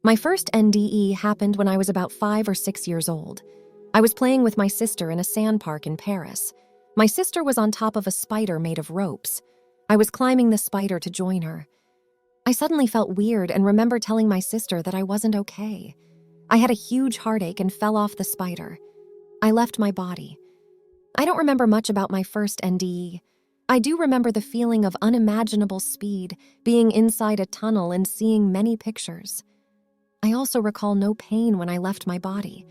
My first NDE happened when I was about 5 or 6 years old. I was playing with my sister in a sand park in Paris. My sister was on top of a spider made of ropes. I was climbing the spider to join her. I suddenly felt weird and remember telling my sister that I wasn't okay. I had a huge heartache and fell off the spider. I left my body. I don't remember much about my first NDE. I do remember the feeling of unimaginable speed, being inside a tunnel and seeing many pictures. I also recall no pain when I left my body.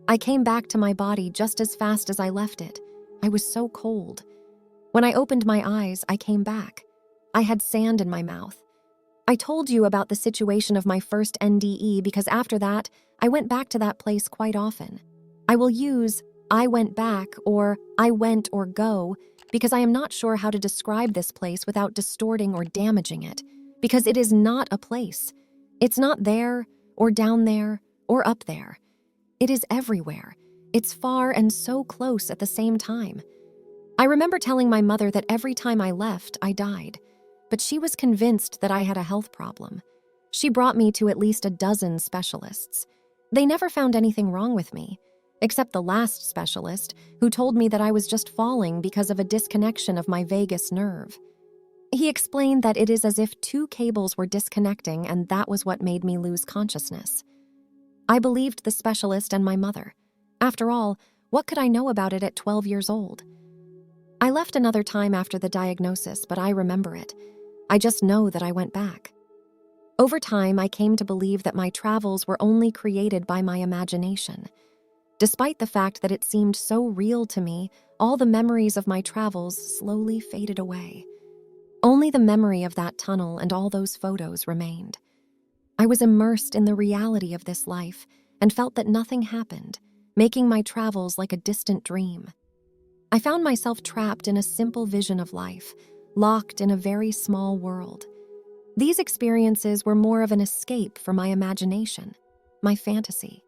I came back to my body just as fast as I left it. I was so cold. When I opened my eyes, I came back. I had sand in my mouth. I told you about the situation of my first NDE because after that, I went back to that place quite often. I will use I went back or I went or go because I am not sure how to describe this place without distorting or damaging it, because it is not a place. It's not there or down there or up there. It is everywhere. It's far and so close at the same time. I remember telling my mother that every time I left, I died, but she was convinced that I had a health problem. She brought me to at least a dozen specialists. They never found anything wrong with me, except the last specialist, who told me that I was just falling because of a disconnection of my vagus nerve. He explained that it is as if 2 cables were disconnecting, and that was what made me lose consciousness. I believed the specialist and my mother. After all, what could I know about it at 12 years old? I left another time after the diagnosis, but I remember it. I just know that I went back. Over time, I came to believe that my travels were only created by my imagination. Despite the fact that it seemed so real to me, all the memories of my travels slowly faded away. Only the memory of that tunnel and all those photos remained. I was immersed in the reality of this life and felt that nothing happened, making my travels like a distant dream. I found myself trapped in a simple vision of life, locked in a very small world. These experiences were more of an escape for my imagination, my fantasy.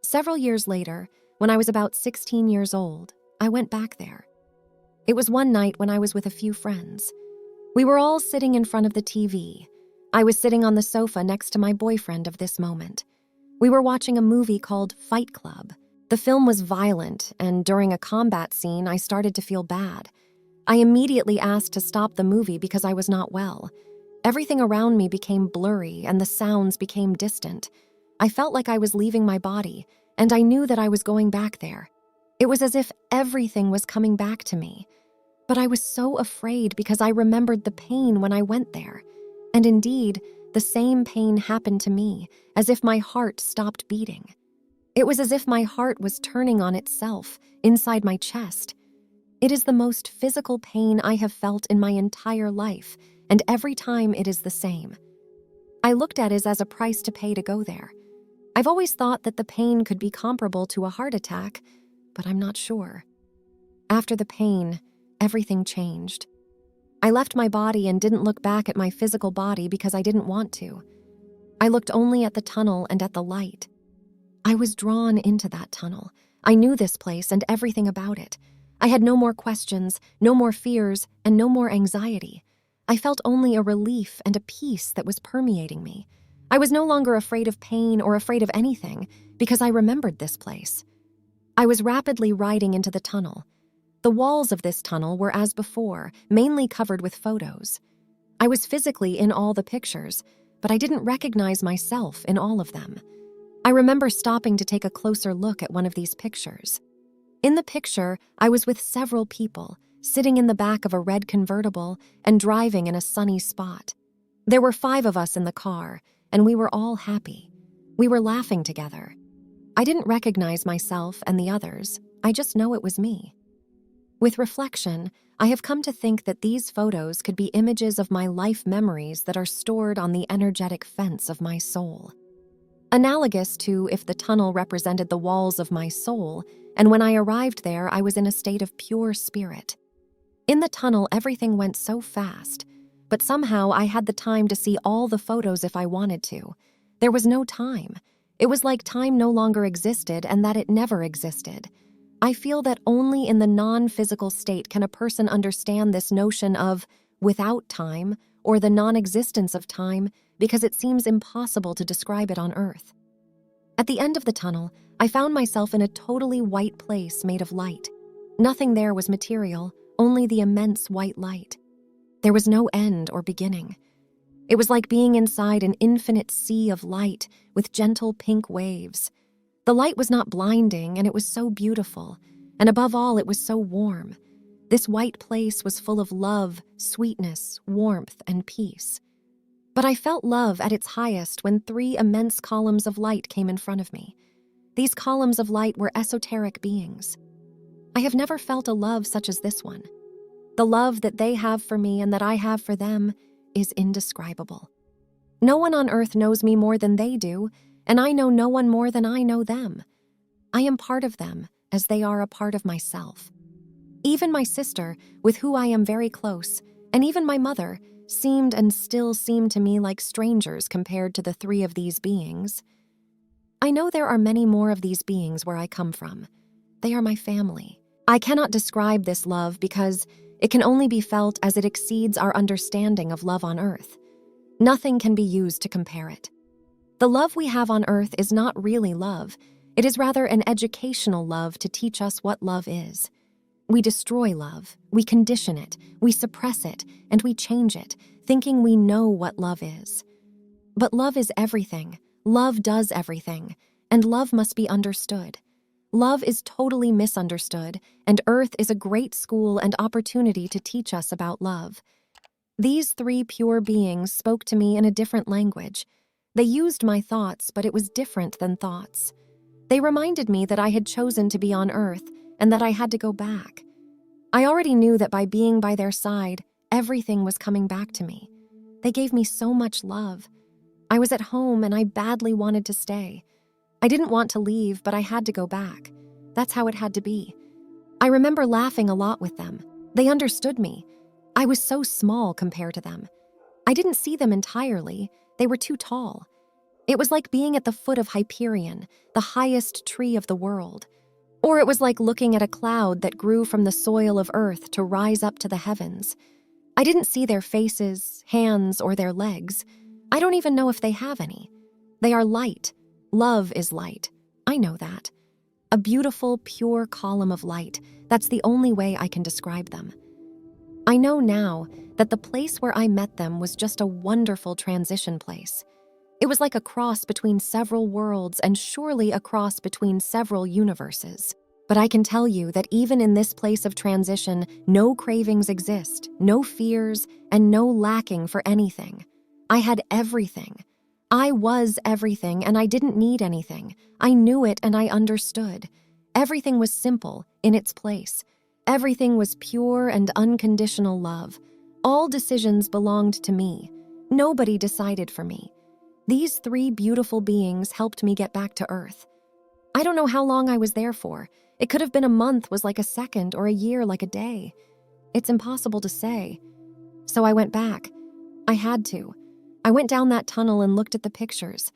Several years later, when I was about 16 years old, I went back there. It was one night when I was with a few friends. We were all sitting in front of the TV. I was sitting on the sofa next to my boyfriend of this moment. We were watching a movie called Fight Club. The film was violent, and during a combat scene, I started to feel bad. I immediately asked to stop the movie because I was not well. Everything around me became blurry, and the sounds became distant. I felt like I was leaving my body, and I knew that I was going back there. It was as if everything was coming back to me. But I was so afraid because I remembered the pain when I went there. And indeed, the same pain happened to me, as if my heart stopped beating. It was as if my heart was turning on itself inside my chest. It is the most physical pain I have felt in my entire life, and every time it is the same. I looked at it as a price to pay to go there. I've always thought that the pain could be comparable to a heart attack, but I'm not sure. After the pain, everything changed. I left my body and didn't look back at my physical body because I didn't want to. I looked only at the tunnel and at the light. I was drawn into that tunnel. I knew this place and everything about it. I had no more questions, no more fears, and no more anxiety. I felt only a relief and a peace that was permeating me. I was no longer afraid of pain or afraid of anything because I remembered this place. I was rapidly riding into the tunnel. The walls of this tunnel were as before, mainly covered with photos. I was physically in all the pictures, but I didn't recognize myself in all of them. I remember stopping to take a closer look at one of these pictures. In the picture, I was with several people, sitting in the back of a red convertible and driving in a sunny spot. There were 5 of us in the car, and we were all happy. We were laughing together. I didn't recognize myself and the others. I just know it was me. With reflection, I have come to think that these photos could be images of my life memories that are stored on the energetic fence of my soul. Analogous to if the tunnel represented the walls of my soul, and when I arrived there, I was in a state of pure spirit. In the tunnel, everything went so fast, but somehow I had the time to see all the photos if I wanted to. There was no time. It was like time no longer existed and that it never existed. I feel that only in the non-physical state can a person understand this notion of without time or the non-existence of time because it seems impossible to describe it on Earth. At the end of the tunnel, I found myself in a totally white place made of light. Nothing there was material, only the immense white light. There was no end or beginning. It was like being inside an infinite sea of light with gentle pink waves. The light was not blinding, and it was so beautiful, and above all, it was so warm. This white place was full of love, sweetness, warmth, and peace. But I felt love at its highest when 3 immense columns of light came in front of me. These columns of light were esoteric beings. I have never felt a love such as this one. The love that they have for me and that I have for them is indescribable. No one on earth knows me more than they do, and I know no one more than I know them. I am part of them as they are a part of myself. Even my sister, with who I am very close, and even my mother, seemed and still seem to me like strangers compared to the 3 of these beings. I know there are many more of these beings where I come from. They are my family. I cannot describe this love because it can only be felt as it exceeds our understanding of love on earth. Nothing can be used to compare it. The love we have on earth is not really love. It is rather an educational love to teach us what love is. We destroy love, we condition it, we suppress it, and we change it, thinking we know what love is. But love is everything. Love does everything, and love must be understood. Love is totally misunderstood, and Earth is a great school and opportunity to teach us about love. These 3 pure beings spoke to me in a different language. They used my thoughts, but it was different than thoughts. They reminded me that I had chosen to be on Earth and that I had to go back. I already knew that by being by their side, everything was coming back to me. They gave me so much love. I was at home and I badly wanted to stay. I didn't want to leave, but I had to go back. That's how it had to be. I remember laughing a lot with them. They understood me. I was so small compared to them. I didn't see them entirely. They were too tall. It was like being at the foot of Hyperion, the highest tree of the world. Or it was like looking at a cloud that grew from the soil of Earth to rise up to the heavens. I didn't see their faces, hands, or their legs. I don't even know if they have any. They are light. Love is light. I know that. A beautiful, pure column of light. That's the only way I can describe them. I know now that the place where I met them was just a wonderful transition place. It was like a cross between several worlds and surely a cross between several universes. But I can tell you that even in this place of transition, no cravings exist, no fears, and no lacking for anything. I had everything. I was everything, and I didn't need anything. I knew it and I understood. Everything was simple, in its place. Everything was pure and unconditional love. All decisions belonged to me. Nobody decided for me. These 3 beautiful beings helped me get back to Earth. I don't know how long I was there for. It could have been a month was like a second or a year like a day. It's impossible to say. So I went back. I had to. I went down that tunnel and looked at the pictures.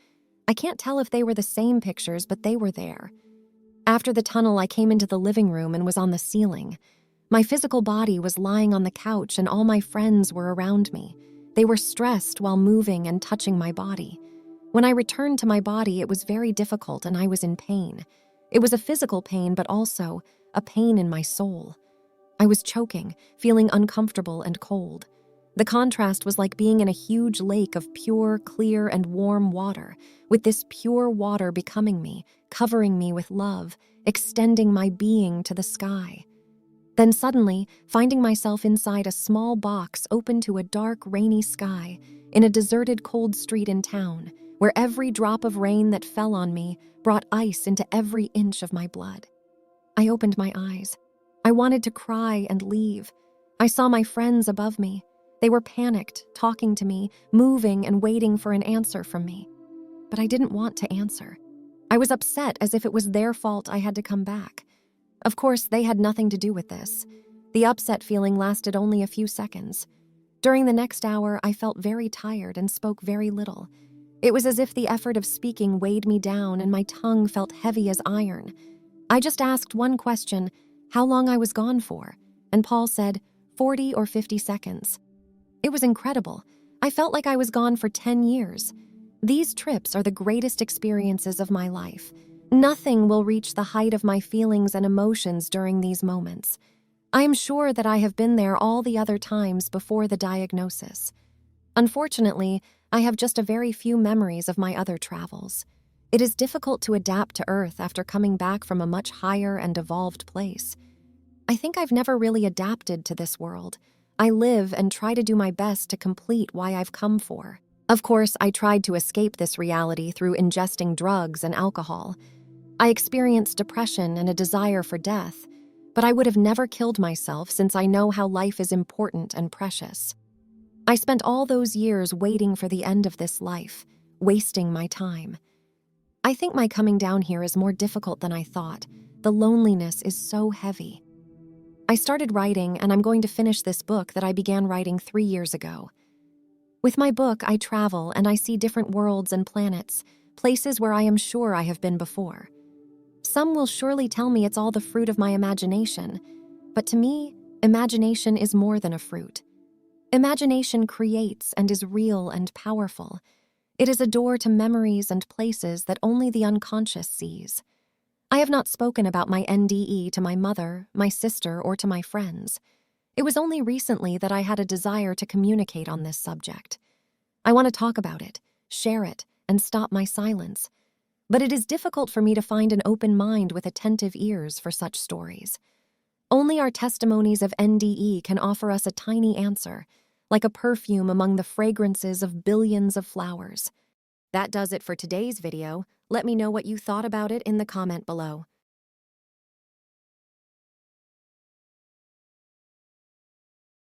I can't tell if they were the same pictures, but they were there. After the tunnel, I came into the living room and was on the ceiling. My physical body was lying on the couch and all my friends were around me. They were stressed while moving and touching my body. When I returned to my body, it was very difficult and I was in pain. It was a physical pain, but also a pain in my soul. I was choking, feeling uncomfortable and cold. The contrast was like being in a huge lake of pure, clear, and warm water, with this pure water becoming me, covering me with love, extending my being to the sky. Then suddenly, finding myself inside a small box open to a dark, rainy sky, in a deserted, cold street in town, where every drop of rain that fell on me brought ice into every inch of my blood. I opened my eyes. I wanted to cry and leave. I saw my friends above me. They were panicked, talking to me, moving and waiting for an answer from me. But I didn't want to answer. I was upset as if it was their fault I had to come back. Of course, they had nothing to do with this. The upset feeling lasted only a few seconds. During the next hour, I felt very tired and spoke very little. It was as if the effort of speaking weighed me down and my tongue felt heavy as iron. I just asked one question, how long I was gone for, and Paul said 40 or 50 seconds. It was incredible. I felt like I was gone for 10 years. These trips are the greatest experiences of my life. Nothing will reach the height of my feelings and emotions during these moments. I am sure that I have been there all the other times before the diagnosis. Unfortunately, I have just a very few memories of my other travels. It is difficult to adapt to Earth after coming back from a much higher and evolved place. I think I've never really adapted to this world. I live and try to do my best to complete why I've come for. Of course, I tried to escape this reality through ingesting drugs and alcohol. I experienced depression and a desire for death, but I would have never killed myself since I know how life is important and precious. I spent all those years waiting for the end of this life, wasting my time. I think my coming down here is more difficult than I thought. The loneliness is so heavy. I started writing, and I'm going to finish this book that I began writing 3 years ago. With my book, I travel and I see different worlds and planets, places where I am sure I have been before. Some will surely tell me it's all the fruit of my imagination, but to me, imagination is more than a fruit. Imagination creates and is real and powerful. It is a door to memories and places that only the unconscious sees. I have not spoken about my NDE to my mother, my sister, or to my friends. It was only recently that I had a desire to communicate on this subject. I want to talk about it, share it, and stop my silence. But it is difficult for me to find an open mind with attentive ears for such stories. Only our testimonies of NDE can offer us a tiny answer, like a perfume among the fragrances of billions of flowers. That does it for today's video. Let me know what you thought about it in the comment below.